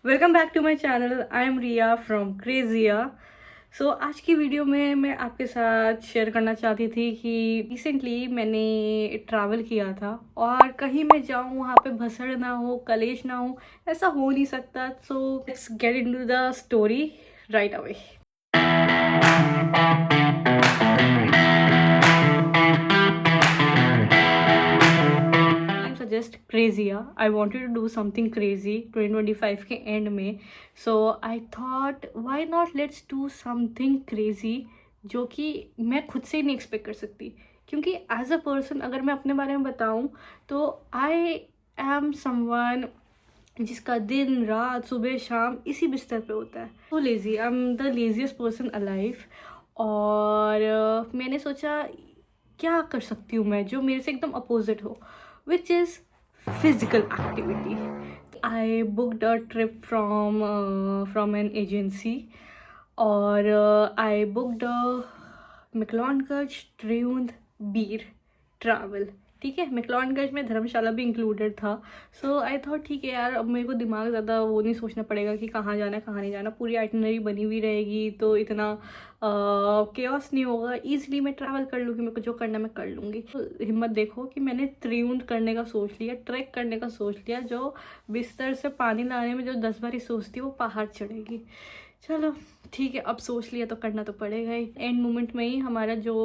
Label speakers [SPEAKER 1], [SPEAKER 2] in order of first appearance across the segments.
[SPEAKER 1] Welcome back to my channel. I am Riya from Crazia. So आज की video में मैं आपके साथ शेयर करना चाहती थी कि रिसेंटली मैंने ट्रैवल किया था और कहीं मैं जाऊँ वहाँ पे भसड़ ना हो, कलेश ना हो, ऐसा हो नहीं सकता। So let's get into the story right away. Suggest Crazia. I wanted to do something crazy 2025 के एंड में। So I thought why not let's do something crazy जो कि मैं खुद से ही नहीं एक्सपेक्ट कर सकती। क्योंकि एज अ पर्सन अगर मैं अपने बारे में बताऊँ तो आई एम समवन जिसका दिन रात सुबह शाम इसी बिस्तर पे होता है। तो lazy, I am the laziest person alive. और मैंने सोचा क्या कर सकती हूँ मैं जो मेरे से एकदम अपोजिट हो, which is physical activity. I booked a trip from an agency और I booked a McLeodganj Triumph Beer Travel। ठीक है, मैक्लोडगंज में धर्मशाला भी इंक्लूडेड था। सो आई थॉट ठीक है यार, अब मेरे को दिमाग ज़्यादा वो नहीं सोचना पड़ेगा कि कहाँ जाना है कहाँ नहीं जाना, पूरी आइटनरी बनी हुई रहेगी तो इतना केओस नहीं होगा, ईजिली मैं ट्रैवल कर लूँगी, मेरे को जो करना मैं कर लूँगी। तो हिम्मत देखो कि मैंने त्रिउंड करने का सोच लिया, ट्रैक करने का सोच लिया। जो बिस्तर से पानी लाने में जो 10 बार सोचती है वो पहाड़ चढ़ेगी। चलो ठीक है, अब सोच लिया तो करना तो पड़ेगा ही। एंड मोमेंट में ही हमारा जो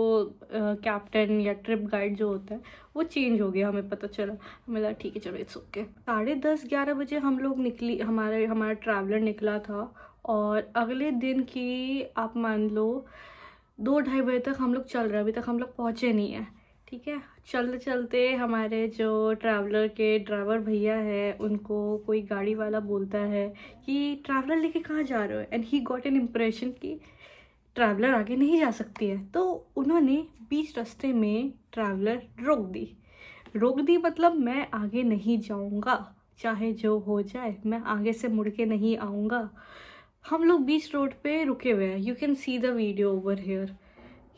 [SPEAKER 1] कैप्टन या ट्रिप गाइड जो होता है वो चेंज हो गया, हमें पता चला। हमें लगा ठीक है चलो इट्स ओके। 10:30-11 बजे हम लोग निकली, हमारा ट्रैवलर निकला था और अगले दिन की आप मान लो 2-2:30 बजे तक हम लोग चल रहे हैं, अभी तक हम लोग पहुँचे नहीं हैं। ठीक है, चलते चलते हमारे जो ट्रैवलर के ड्राइवर भैया है उनको कोई गाड़ी वाला बोलता है कि ट्रैवलर लेके कहाँ जा रहे हो, and he got an impression कि ट्रैवलर आगे नहीं जा सकती है। तो उन्होंने बीच रास्ते में ट्रैवलर रोक दी मतलब मैं आगे नहीं जाऊँगा, चाहे जो हो जाए मैं आगे से मुड़ के नहीं आऊँगा। हम लोग बीच रोड पे रुके हुए हैं, you can see the video over here.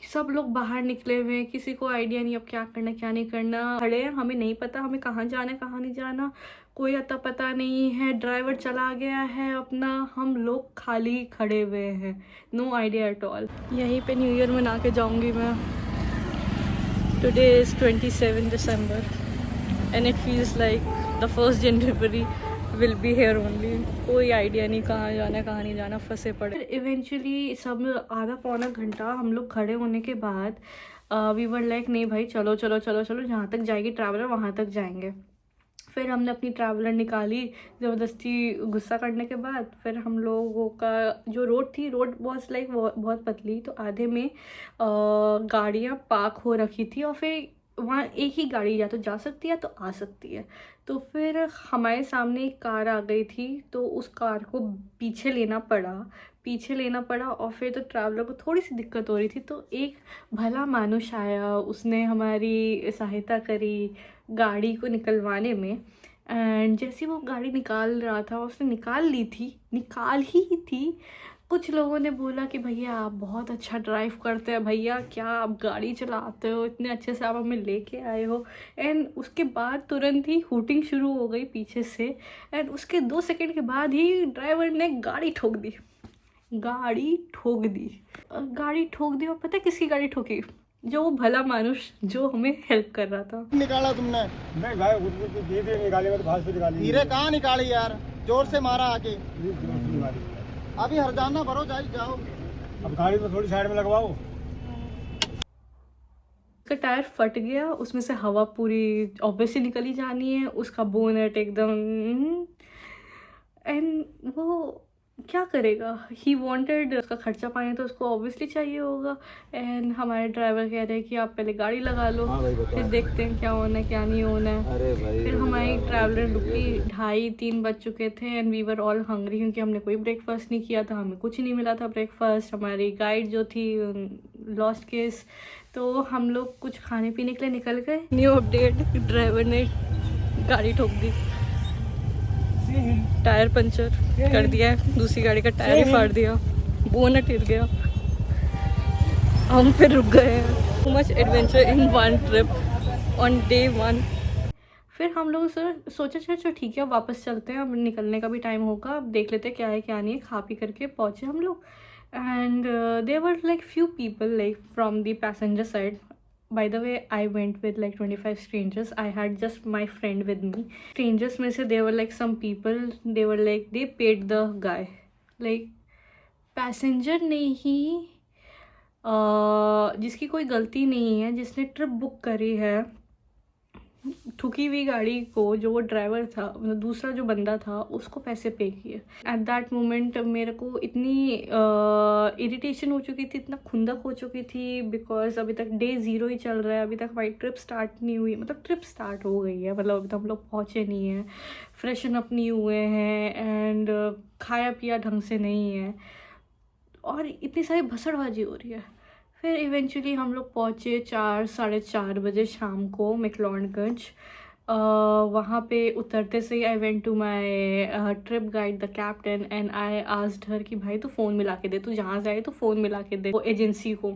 [SPEAKER 1] सब लोग बाहर निकले हुए हैं, किसी को आइडिया नहीं अब क्या करना क्या नहीं करना। खड़े हैं, हमें नहीं पता हमें कहाँ जाना है कहाँ नहीं जाना, कोई अता पता नहीं है। ड्राइवर चला गया है अपना, हम लोग खाली खड़े हुए हैं, नो आइडिया एट ऑल। यहीं पे न्यू ईयर मना के जाऊँगी मैं। Today is 27 December and it feels like the 1st January will be here only. कोई आइडिया नहीं कहाँ जाना है कहाँ नहीं जाना, फंसे पड़े। इवेंचुअली सब आधा पौना घंटा हम लोग खड़े होने के बाद वी वर लाइक नहीं भाई चलो चलो चलो चलो, जहाँ तक जाएगी ट्रैवलर वहाँ तक जाएंगे। फिर हमने अपनी ट्रैवलर निकाली ज़बरदस्ती, गुस्सा करने के बाद फिर हम लोगों का जो रोड वॉज लाइक बहुत पतली, तो आधे में गाड़ियाँ पार्क हो रखी थी और फिर वहाँ एक ही गाड़ी या तो जा सकती है तो आ सकती है। तो फिर हमारे सामने एक कार आ गई थी तो उस कार को पीछे लेना पड़ा और फिर तो ट्रैवलर को थोड़ी सी दिक्कत हो रही थी, तो एक भला मानुष आया, उसने हमारी सहायता करी गाड़ी को निकलवाने में। एंड जैसे वो गाड़ी निकाल रहा था, उसने निकाल ही थी, कुछ लोगों ने बोला कि भैया आप बहुत अच्छा ड्राइव करते हैं, भैया क्या आप गाड़ी चलाते हो, इतने अच्छे से आप हमें लेके आए हो। एंड उसके बाद तुरंत ही हूटिंग शुरू हो गई पीछे से। एंड उसके 2 सेकंड के बाद ही ड्राइवर ने गाड़ी ठोक दी और पता है किसकी गाड़ी ठोकी? जो वो भला मानुष जो हमें हेल्प कर रहा था।
[SPEAKER 2] निकाला तुमने?
[SPEAKER 3] नहीं भाई धीरे निकाली, मैं तो भाग से निकाली।
[SPEAKER 2] धीरे कहाँ निकाली यार, जोर से मारा आके। अभी हरजाना भरो जाओ।
[SPEAKER 3] अब गाड़ी में थोड़ी साइड में लगवाओ।
[SPEAKER 1] उसका टायर फट गया, उसमें से हवा पूरी ऑब्वियसली निकली जानी है, उसका बोनेट एकदम। एंड वो क्या करेगा, ही वांटेड, उसका खर्चा पानी तो उसको ऑब्वियसली चाहिए होगा। एंड हमारे ड्राइवर कह रहे हैं कि आप पहले गाड़ी लगा लो, फिर देखते हैं क्या होना है क्या नहीं होना है।
[SPEAKER 2] अरे भाई,
[SPEAKER 1] फिर हमारी ट्रैवलर रुकी, 2:30-3 बज चुके थे and we were all hungry क्योंकि हमने कोई ब्रेकफास्ट नहीं किया था, हमें कुछ नहीं मिला था ब्रेकफास्ट। हमारी गाइड जो थी लॉस्ट केस, तो हम लोग कुछ खाने पीने के लिए निकल गए। न्यू अपडेट, ड्राइवर ने गाड़ी ठोक दी, टायर पंचर कर दिया है, दूसरी गाड़ी का टायर ही फाड़ दिया, बोनट हिल गया। हम फिर रुक गए हैं। Too much adventure in one trip on day 1। फिर हम लोग सर सोचा चलो ठीक है वापस चलते हैं, अब निकलने का भी टाइम होगा, अब देख लेते हैं क्या है क्या नहीं है। खा पी करके पहुँचे हम लोग and there were like few people like from the passenger side. By the way, I went with like 25 strangers. I had just my friend with me. Strangers में से there were like some people, they were like they paid the guy. Like passenger ने ही जिसकी कोई गलती नहीं है, जिसने trip book करी है, ठुकी हुई गाड़ी को जो वो ड्राइवर था, मतलब दूसरा जो बंदा था, उसको पैसे पे किए। एट दैट मोमेंट मेरे को इतनी इरिटेशन हो चुकी थी, इतना खुंदक हो चुकी थी, बिकॉज अभी तक डे 0 ही चल रहा है, अभी तक हमारी ट्रिप स्टार्ट नहीं हुई। मतलब ट्रिप स्टार्ट हो गई है, मतलब अभी तक हम लोग पहुँचे नहीं हैं, फ्रेशन अप नहीं हुए हैं एंड खाया पिया ढंग से नहीं है और इतनी सारी भसड़बाजी हो रही है। फिर इवेंचुअली हम लोग पहुँचे 4-4:30 बजे शाम को मैक्लोडगंज। वहाँ पे उतरते से ही I went to my trip guide the captain and I asked her कि भाई तू फ़ोन मिला के दे, तू जहाँ जाए तो फ़ोन मिला के दे वो एजेंसी को।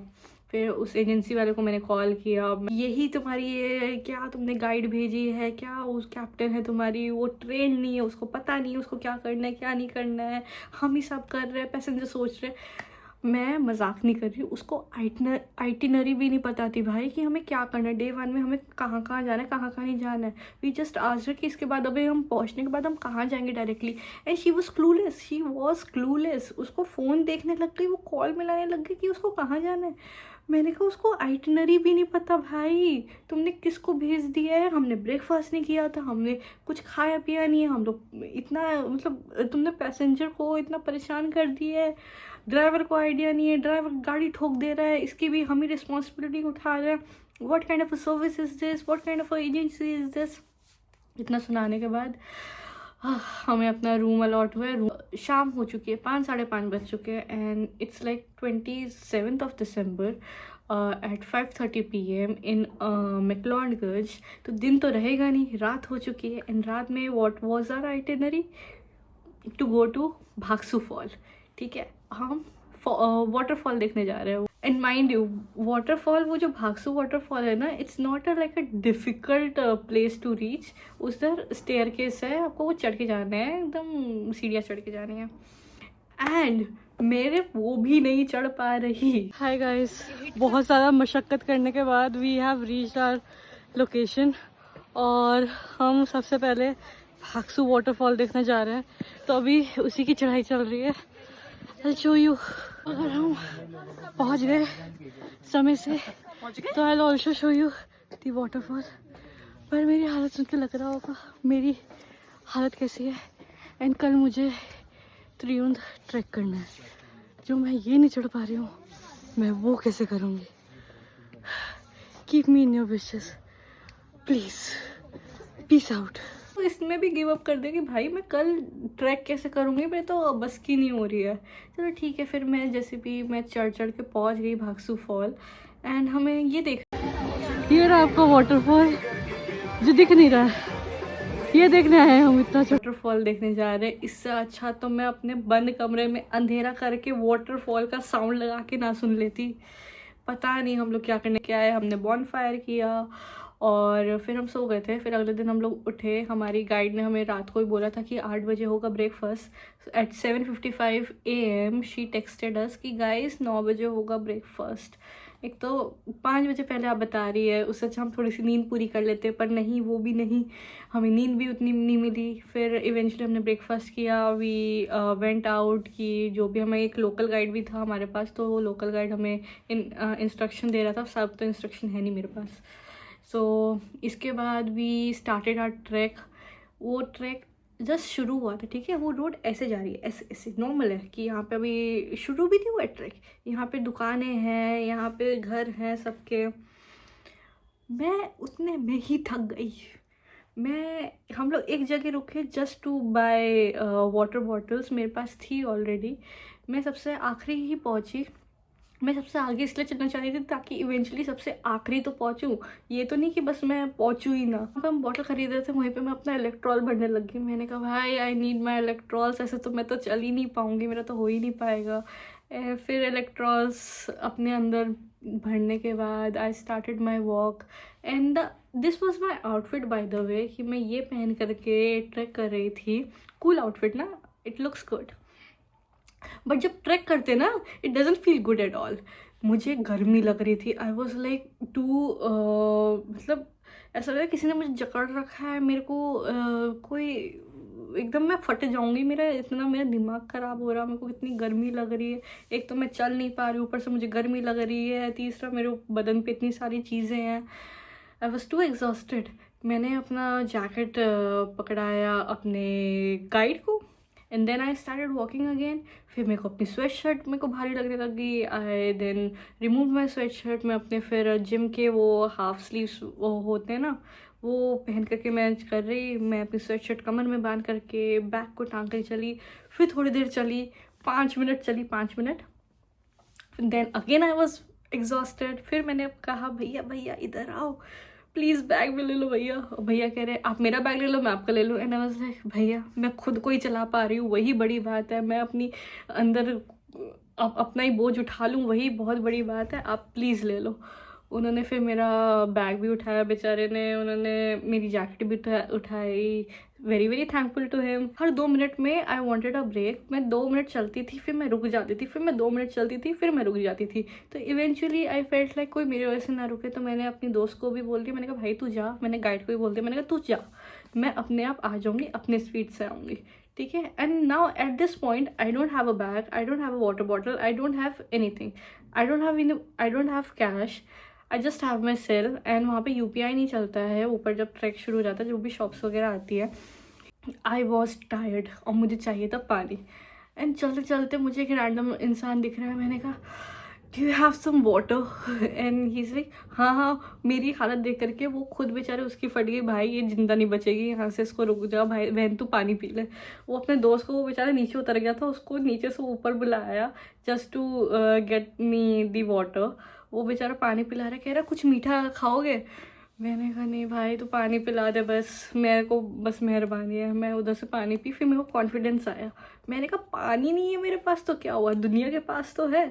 [SPEAKER 1] फिर उस एजेंसी वाले को मैंने कॉल किया, यही तुम्हारी ये क्या तुमने गाइड भेजी है क्या, उस कैप्टन है तुम्हारी, वो ट्रेन नहीं है, उसको पता नहीं है उसको क्या करना है क्या नहीं करना है, हम ही सब कर रहे हैं, पैसेंजर सोच रहे। मैं मजाक नहीं कर रही हूँ, उसको आइटिनरी भी नहीं पता थी भाई कि हमें क्या करना है, डे 1 में हमें कहाँ कहाँ जाना है कहाँ कहाँ नहीं जाना है। वी जस्ट आस्क्ड कि इसके बाद अभी हम पहुँचने के बाद हम कहाँ जाएंगे directly, and she was clueless. उसको फ़ोन देखने लग गई, वो कॉल मिलाने लग गई कि उसको कहाँ जाना है। मैंने कहा उसको आइटिनरी भी नहीं पता भाई, तुमने किसको भेज दिया है, हमने ब्रेकफास्ट नहीं किया था, हमने कुछ खाया पिया नहीं है, हम लोग इतना मतलब तुमने पैसेंजर को इतना परेशान कर दिया है, ड्राइवर को आइडिया नहीं है, ड्राइवर गाड़ी ठोक दे रहा है, इसकी भी हम ही रिस्पॉन्सिबिलिटी उठा रहे हैं, what kind of a service is this, what kind of a agency is this. इतना सुनाने के बाद हमें अपना रूम अलॉट हुआ है। शाम हो चुकी है, 5-5:30 बज चुके हैं and it's like 27th of December at 5:30 PM इन मैक्लोडगंज। तो दिन तो रहेगा नहीं, रात हो चुकी है एंड रात में what was our itinerary to go to Bhagsu fall. ठीक है, हम वाटरफॉल देखने जा रहे हैं। एंड माइंड यू वाटरफॉल, वो जो भागसू वाटरफॉल है ना, it's not like a difficult place to reach. उधर स्टेयरकेस है, आपको वो चढ़ के जाना है, एकदम सीढ़ियाँ चढ़ के जानी है एंड मेरे वो भी नहीं चढ़ पा रही। हाय गाइस, बहुत ज़्यादा मशक्क़त करने के बाद we have reached our location और हम सबसे पहले भागसू वाटरफॉल देखने जा रहे हैं। तो अभी उसी की चढ़ाई चल रही है। I'll show you। अगर हम पहुंच गए समय से तो I'll also show you the waterfall। पर मेरी हालत सुन के लग रहा होगा मेरी हालत कैसी है। एंड कल मुझे त्रियुंद ट्रैक करना है, जो मैं ये नहीं चढ़ पा रही हूँ, मैं वो कैसे करूँगी। Keep me in your wishes please, peace out. तो इसमें भी गिव अप कर दे कि भाई मैं कल ट्रैक कैसे करूँगी, मेरे तो बस की नहीं हो रही है। चलो ठीक है, फिर मैं जैसे भी मैं चढ़ के पहुँच गई भागसू फॉल एंड हमें ये देख, ये रहा आपका वाटरफॉल जो दिख नहीं रहा है, ये देखने आए हम। इतना वाटरफॉल देखने जा रहे हैं, इससे अच्छा तो मैं अपने बंद कमरे में अंधेरा करके वाटरफॉल का साउंड लगा के ना सुन लेती। पता नहीं हम लोग क्या करने के आए। हमने बॉनफायर किया और फिर हम सो गए थे। फिर अगले दिन हम लोग उठे, हमारी गाइड ने हमें रात को ही बोला था कि 8 बजे होगा breakfast. At 7:55 AM she texted us कि गाइस 9 बजे होगा ब्रेकफास्ट। एक तो 5 बजे पहले आप बता रही है, उससे अच्छा हम थोड़ी सी नींद पूरी कर लेते, पर नहीं, वो भी नहीं, हमें नींद भी उतनी नहीं मिली। फिर इवेंचुअली हमने ब्रेकफास्ट किया, वी वेंट आउट की जो भी, हमें एक लोकल गाइड भी था हमारे पास, तो वो लोकल गाइड हमें इंस्ट्रक्शन दे रहा था। सब तो इंस्ट्रक्शन है नहीं मेरे पास। सो इसके बाद वी स्टार्टेड आवर ट्रैक। वो ट्रैक जस्ट शुरू हुआ था, ठीक है, वो रोड ऐसे जा रही है, ऐसे ऐसे नॉर्मल है कि यहाँ पे अभी शुरू भी नहीं हुआ है ट्रैक। यहाँ पे दुकानें हैं, यहाँ पे घर हैं सबके। मैं उतने में ही थक गई। हम लोग एक जगह रुके just to buy water bottles, मेरे पास थी ऑलरेडी। मैं सबसे आखिरी ही पहुँची। मैं सबसे आगे इसलिए चलना चाह रही थी ताकि इवेंचुअली सबसे आखिरी तो पहुंचूं, ये तो नहीं कि बस मैं पहुंचूं ही ना। हम बॉटल खरीद रहे थे, वहीं पे मैं अपना इलेक्ट्रॉल भरने लग गई। मैंने कहा भाई आई नीड माई इलेक्ट्रॉल्स, ऐसे तो मैं तो चल ही नहीं पाऊंगी, मेरा तो हो ही नहीं पाएगा। फिर इलेक्ट्रॉल्स अपने अंदर भरने के बाद I started my walk and the this was my outfit by the way, कि मैं ये पहन करके ट्रैक कर रही थी. कूल आउटफिट ना, इट लुक्स गुड. बट जब ट्रैक करते ना, it doesn't feel good at all. मुझे गर्मी लग रही थी. आई वॉज लाइक टू, मतलब ऐसा लगा किसी ने मुझे जकड़ रखा है. मेरे को कोई एकदम मैं फट जाऊंगी. मेरा दिमाग ख़राब हो रहा. मेरे को इतनी गर्मी लग रही है. एक तो मैं चल नहीं पा रही, ऊपर से मुझे गर्मी लग रही है. तीसरा मेरे बदन पे इतनी सारी चीज़ें हैं. I was too exhausted. मैंने अपना जैकेट पकड़ाया अपने गाइड को, and then I started walking again. फिर मेरे को अपनी स्वेट शर्ट मेरे को भारी लगने लगी. I then remove my sweatshirt. मैं अपने फिर जिम के वो हाफ स्लीव्स वो होते हैं ना, वो पहन करके मैच कर रही. मैं अपनी स्वेट शर्ट कमर में बांध करके बैग को टांग कर चली. फिर थोड़ी देर चली, 5 मिनट चली, 5 minute. Then again I was exhausted. फिर मैंने कहा भैया भैया इधर आओ प्लीज़, बैग भी ले लो भैया. भैया कह रहे आप मेरा बैग ले लो, मैं आपका ले लूँ. एंड आई वाज लाइक भैया मैं खुद को ही चला पा रही हूँ, वही बड़ी बात है. मैं अपनी अंदर अपना ही बोझ उठा लूँ, वही बहुत बड़ी बात है. आप प्लीज़ ले लो. उन्होंने फिर मेरा बैग भी उठाया बेचारे ने. उन्होंने मेरी जैकेट भी उठाई. Very very thankful to him. हर 2 मिनट में आई वॉन्टेड अ ब्रेक. मैं 2 मिनट चलती थी, फिर मैं रुक जाती थी, फिर मैं 2 मिनट चलती थी, फिर मैं रुक जाती थी. तो इवेंचुअली आई फेल्ट लाइक कोई मेरे वजह से ना रुके. तो मैंने अपनी दोस्त को भी बोल दिया. मैंने कहा भाई तू जा. मैंने गाइड को भी बोल दिया. मैंने कहा तू जा, मैं अपने आप आ जाऊँगी, अपने स्पीड से आऊँगी, ठीक है. And now at this point I don't have a bag, I don't have a water bottle, I don't have anything, I don't have cash, I just have my cell. And वहाँ पे UPI नहीं चलता है ऊपर जब track शुरू हो जाता है, जो भी शॉप्स वगैरह आती है. आई वॉज टायर्ड और मुझे चाहिए था पानी. एंड चलते चलते मुझे एक रैंडम इंसान दिख रहा है. मैंने कहा do you have some water. And he is like हाँ हाँ. मेरी हालत देख करके वो खुद बेचारे उसकी फट गई. भाई ये जिंदा नहीं बचेगी यहाँ से, इसको रुक जा भाई, बहन तू पानी पी ले. वो अपने दोस्त को, वो बेचारा नीचे उतर गया था, उसको नीचे से ऊपर बुलाया just to get me the water. वो बेचारा पानी पिला रहा है. कह रहा कुछ मीठा खाओगे. मैंने कहा नहीं भाई तो पानी पिला दे बस, मेरे को बस मेहरबानी है. मैं उधर से पानी पी. फिर मेरे को कॉन्फिडेंस आया. मैंने कहा पानी नहीं है मेरे पास तो क्या हुआ, दुनिया के पास तो है.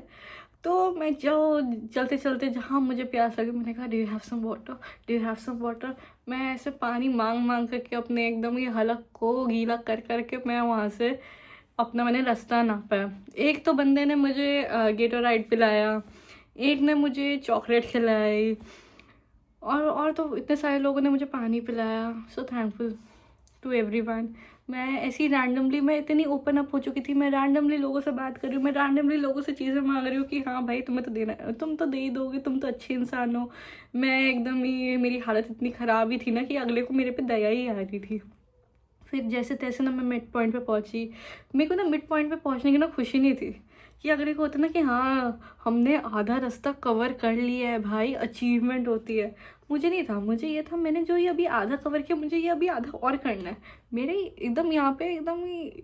[SPEAKER 1] तो मैं चलते चलते जहाँ मुझे प्यास लगी, मैंने कहा do you have some water, do you have some water. मैं ऐसे पानी मांग मांग करके अपने एकदम ये हलक को गीला कर करके मैं वहाँ से अपना मैंने रास्ता नापा. एक तो बंदे ने मुझे गेटोराइड पिलाया, एक ने मुझे चॉकलेट खिलाई, और तो इतने सारे लोगों ने मुझे पानी पिलाया. So thankful to everyone. मैं ऐसी रैंडमली, मैं इतनी ओपन अप हो चुकी थी. मैं रैंडमली लोगों से बात कर रही हूँ, मैं रैंडमली लोगों से चीज़ें मांग रही हूँ कि हाँ भाई तुम्हें तो देना, तुम तो दे ही दोगे, तुम तो अच्छे इंसान हो. मैं एकदम ही, मेरी हालत इतनी ख़राब ही थी ना कि अगले को मेरे पे दया ही आ रही थी. फिर जैसे तैसे ना मैं मिड पॉइंट पे पहुंची. मेरे को ना मिड पॉइंट पे पहुंचने की ना खुशी नहीं थी कि अगले को होता ना कि हाँ हमने आधा रास्ता कवर कर लिया है भाई, अचीवमेंट होती है. मुझे नहीं था. मुझे ये था मैंने जो ये अभी आधा कवर किया, मुझे ये अभी आधा और करना है. मेरे एकदम यहाँ पे एकदम ही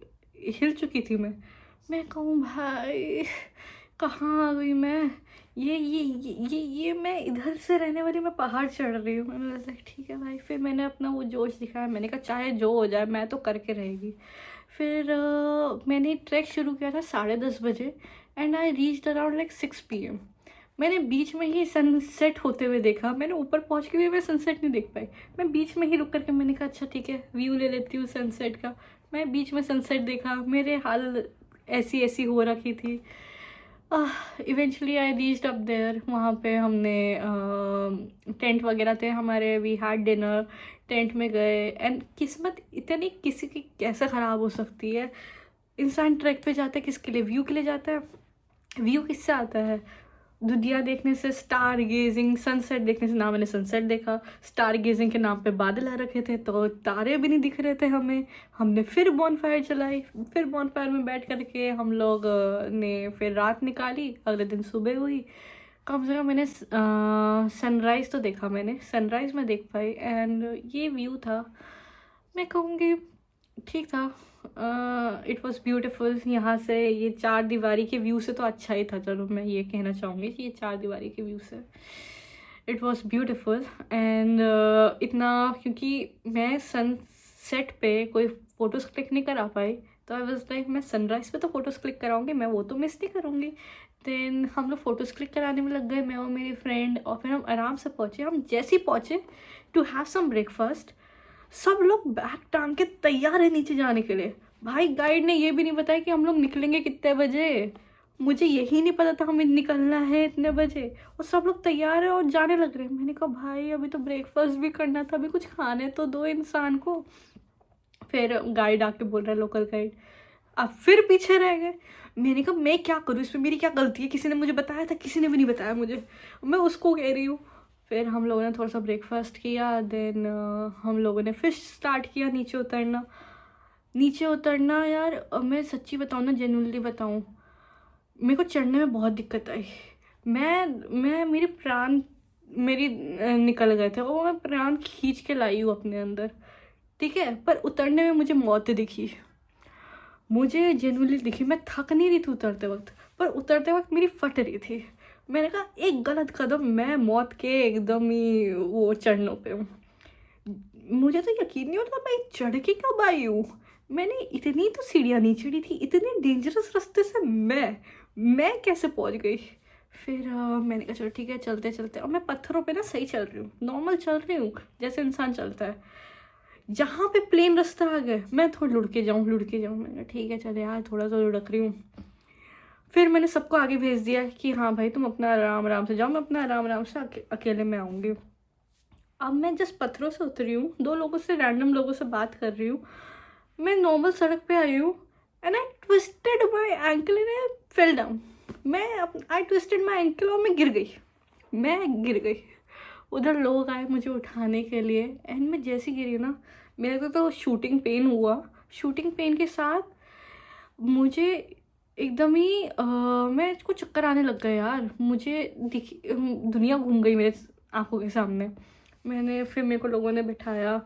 [SPEAKER 1] हिल चुकी थी मैं कहूँ भाई कहाँ आ गई मैं. ये मैं इधर से रहने वाली, मैं पहाड़ चढ़ रही हूँ. मैंने कहा ठीक है भाई. फिर मैंने अपना वो जोश दिखाया. मैंने कहा चाहे जो हो जाए मैं तो करके रहेगी. फिर मैंने ट्रैक शुरू किया था 10:30 बजे. And I reached around like 6 PM. मैंने बीच में ही सनसेट होते हुए देखा. मैंने ऊपर पहुँच के भी मैं सनसेट नहीं देख पाई. मैं बीच में ही रुक करके मैंने कहा अच्छा ठीक है व्यू ले लेती हूँ सनसेट का. मैं बीच में सनसेट देखा. मेरे हाल ऐसी हो रखी थी. Eventually I reached up there. वहाँ पे हमने टेंट वगैरह थे हमारे. We had dinner. टेंट में गए. एंड किस्मत इतनी किसी की कैसे ख़राब हो सकती है. इंसान ट्रैक पे जाता है किसके लिए, व्यू के लिए जाता है. व्यू किससे आता है, दुनिया देखने से, स्टार गेजिंग, सनसेट देखने से. ना मैंने सनसेट देखा. स्टार गेजिंग के नाम पे बादल आ रखे थे तो तारे भी नहीं दिख रहे थे हमें. हमने फिर बॉनफायर चलाई. फिर बॉनफायर में बैठ करके हम लोग ने फिर रात निकाली. अगले दिन सुबह हुई. कम से कम मैंने सनराइज़ तो देखा. मैंने सनराइज़ में देख पाई. एंड ये व्यू था, मैं कहूँगी ठीक था. It was beautiful. यहाँ से ये 4 दीवारी के व्यू से तो अच्छा ही था. चलो मैं ये कहना चाहूँगी कि ये 4 दीवारी के व्यू से इट वॉज़ ब्यूटिफुल. एंड इतना, क्योंकि मैं सनसेट पे कोई फ़ोटोज़ क्लिक नहीं करा पाई, तो आई वाज लाइक मैं सनराइज़ पे तो फ़ोटोज़ क्लिक कराऊंगी, मैं वो तो मिस नहीं करूँगी। देन हम लोग फ़ोटोज़ क्लिक कराने में लग गए, मैं और मेरी फ्रेंड, और फिर हम आराम से पहुँचे। हम जैसे ही पहुँचे टू हैव सम ब्रेकफास्ट, सब लोग बैग टांग के तैयार है नीचे जाने के लिए। भाई गाइड ने ये भी नहीं बताया कि हम लोग निकलेंगे कितने बजे, मुझे यही नहीं पता था हमें निकलना है इतने बजे, और सब लोग तैयार है और जाने लग रहे हैं। मैंने कहा भाई अभी तो ब्रेकफास्ट भी करना था, अभी कुछ खाने तो दो इंसान को। फिर गाइड आके बोल रहा है, लोकल गाइड, आप फिर पीछे रह गए। मैंने कहा मैं क्या करूँ, इसमें मेरी क्या गलती है, किसी ने मुझे बताया था, किसी ने भी नहीं बताया मुझे, मैं उसको कह रही हूँ। फिर हम लोगों ने थोड़ा सा ब्रेकफास्ट किया, देन हम लोगों ने फिर स्टार्ट किया नीचे उतरना। नीचे उतरना यार, मैं सच्ची बताऊँ ना, जेन्युइनली बताऊँ, मेरे को चढ़ने में बहुत दिक्कत आई। मैं मेरे प्राण मेरी निकल गए थे, और मैं प्राण खींच के लाई हूँ अपने अंदर, ठीक है। पर उतरने में मुझे मौत दिखी, मुझे जेन्युइनली दिखी। मैं थक नहीं रही थी उतरते वक्त, पर उतरते वक्त मेरी फट रही थी। मैंने कहा एक गलत कदम, मैं मौत के एकदम ही वो चरणों पे हूँ। मुझे तो यकीन नहीं होता मैं चढ़ के कब आई हूँ। मैंने इतनी तो सीढ़ियाँ नहीं चढ़ी थी, इतने डेंजरस रास्ते से मैं कैसे पहुँच गई। फिर मैंने कहा चलो ठीक है, चलते चलते। और मैं पत्थरों पे ना सही चल रही हूँ, नॉर्मल चल रही हूँ जैसे इंसान चलता है। जहाँ पे प्लेन रास्ता आ गया, मैं थोड़ा लुढ़के जाऊँ। मैंने कहा ठीक है चले यार, थोड़ा सा लुढ़क रही हूँ। फिर मैंने सबको आगे भेज दिया कि हाँ भाई तुम अपना आराम आराम से जाओ, मैं अपना आराम आराम से अकेले में आऊँगी। अब मैं जिस पत्थरों से उतरी हूँ, 2 लोगों से, रैंडम लोगों से बात कर रही हूँ, मैं नॉर्मल सड़क पे आई हूँ, and I twisted my ankle and I fell down. I twisted my ankle और मैं गिर गई। उधर लोग आए मुझे उठाने के लिए, एंड मैं जैसी गिरी ना, मेरे को तो शूटिंग पेन हुआ। शूटिंग पेन के साथ मुझे एकदम ही मैं को चक्कर आने लग गए यार। मुझे दुनिया घूम गई मेरे आंखों के सामने। फिर मेरे को लोगों ने बिठाया,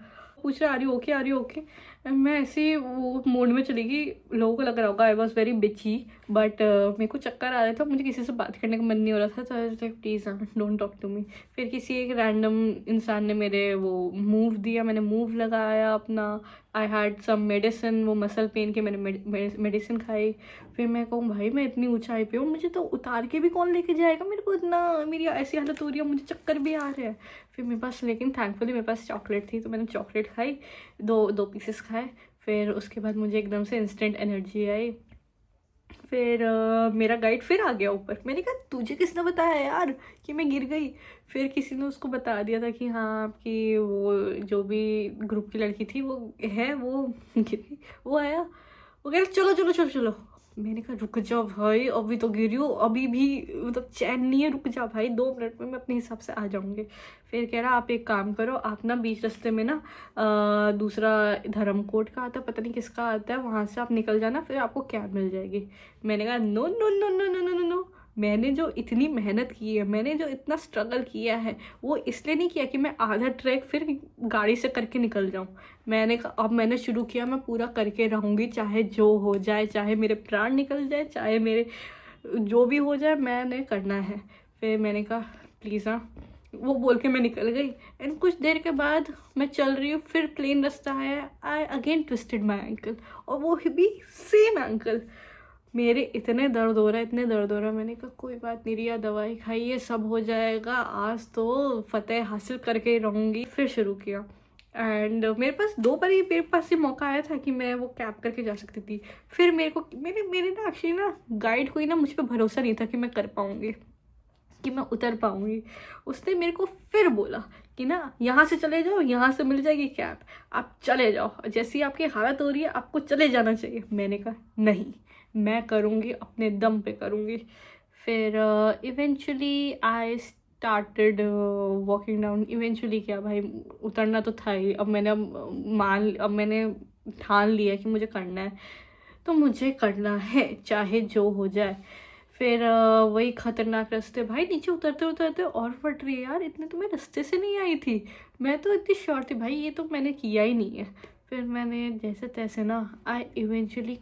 [SPEAKER 1] पूछ रहे आ रही ओके। मैं ऐसे ही वो मोड में चली गई। लोगों को लग रहा होगा आई वॉज वेरी बिची, बट मेरे को चक्कर आ रहा था, मुझे किसी से बात करने का मन नहीं हो रहा था। तो please don't talk to me. फिर किसी एक रैंडम इंसान ने मेरे वो मूव दिया, मैंने मूव लगाया अपना। आई हैड सम मेडिसिन, वो मसल पेन के मैंने मेडिसिन खाई। फिर मैं कहूँ भाई मैं इतनी ऊंचाई पे हूँ, मुझे तो उतार के भी कौन लेके जाएगा, मेरे को इतना, मेरी ऐसी हालत हो रही है, मुझे चक्कर भी आ रहे हैं। फिर मेरे पास, लेकिन थैंकफुली मेरे पास चॉकलेट थी, तो मैंने चॉकलेट खाई, दो पीसेस खाए। फिर उसके बाद मुझे एकदम से इंस्टेंट एनर्जी आई। फिर मेरा गाइड फिर आ गया ऊपर। मैंने कहा तुझे किसने बताया यार कि मैं गिर गई। फिर किसी ने उसको बता दिया था कि हाँ आपकी वो जो भी ग्रुप की लड़की थी वो है, वो गिरी। वो आया, वो कह रहा चलो। मैंने कहा रुक जाओ भाई, अभी तो गिरी हूँ, अभी भी मतलब चैन नहीं है, रुक जा भाई, 2 मिनट में मैं अपने हिसाब से आ जाऊँगी। फिर कह रहा आप एक काम करो, आप ना बीच रास्ते में ना दूसरा धर्मकोट का आता है, पता नहीं किसका आता है, वहाँ से आप निकल जाना, फिर आपको कैब मिल जाएगी। मैंने कहा no no no no no no no. मैंने जो इतनी मेहनत की है, मैंने जो इतना स्ट्रगल किया है, वो इसलिए नहीं किया कि मैं आधा ट्रैक फिर गाड़ी से करके निकल जाऊं। मैंने कहा अब मैंने शुरू किया, मैं पूरा करके रहूँगी, चाहे जो हो जाए, चाहे मेरे प्राण निकल जाए, चाहे मेरे जो भी हो जाए, मैंने करना है। फिर मैंने कहा प्लीज़ हाँ, वो बोल के मैं निकल गई। एंड कुछ देर के बाद मैं चल रही हूँ, फिर प्लेन रास्ता है, I again twisted my ankle, और वो भी सेम एंकल। मेरे इतने दर्द हो रहा है, मैंने कहा कोई बात नहीं रिया, दवाई खाइए, सब हो जाएगा, आज तो फतेह हासिल करके रहूँगी। फिर शुरू किया, एंड मेरे पास 2 बार ही मेरे पास ये मौका आया था कि मैं वो कैब करके जा सकती थी। फिर मेरे ना एक्चुअली ना गाइड कोई ना मुझ पर भरोसा नहीं था कि मैं कर पाऊँगी, कि मैं उतर पाऊँगी। उसने मेरे को फिर बोला कि ना यहाँ से चले जाओ, यहाँ से मिल जाएगी कैब, आप चले जाओ, जैसी आपकी हालत हो रही है आपको चले जाना चाहिए। मैंने कहा नहीं, मैं करूँगी, अपने दम पे करूँगी। फिर eventually I started walking down. Eventually क्या भाई, उतरना तो था ही। अब मैंने ठान लिया कि मुझे करना है, तो मुझे करना है चाहे जो हो जाए। फिर वही खतरनाक रास्ते, भाई नीचे उतरते और फट रही है यार, इतने तो मैं रास्ते से नहीं आई थी। मैं तो इतनी श्योर थी भाई ये तो मैंने किया ही नहीं है। फिर मैंने जैसे तैसे ना, आई इवेंचुअली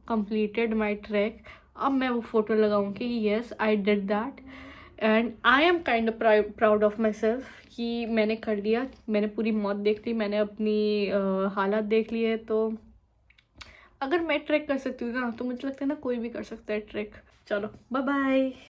[SPEAKER 1] completed my trek। अब मैं वो फोटो लगाऊंगी, yes I did that, and I am kind of proud of my self कि मैंने कर लिया, मैंने पूरी मौत देख ली, मैंने अपनी हालात देख ली है। तो अगर मैं ट्रैक कर सकती हूँ ना तो मुझे लगता है ना कोई भी कर सकता है ट्रैक। चलो बाय बाय।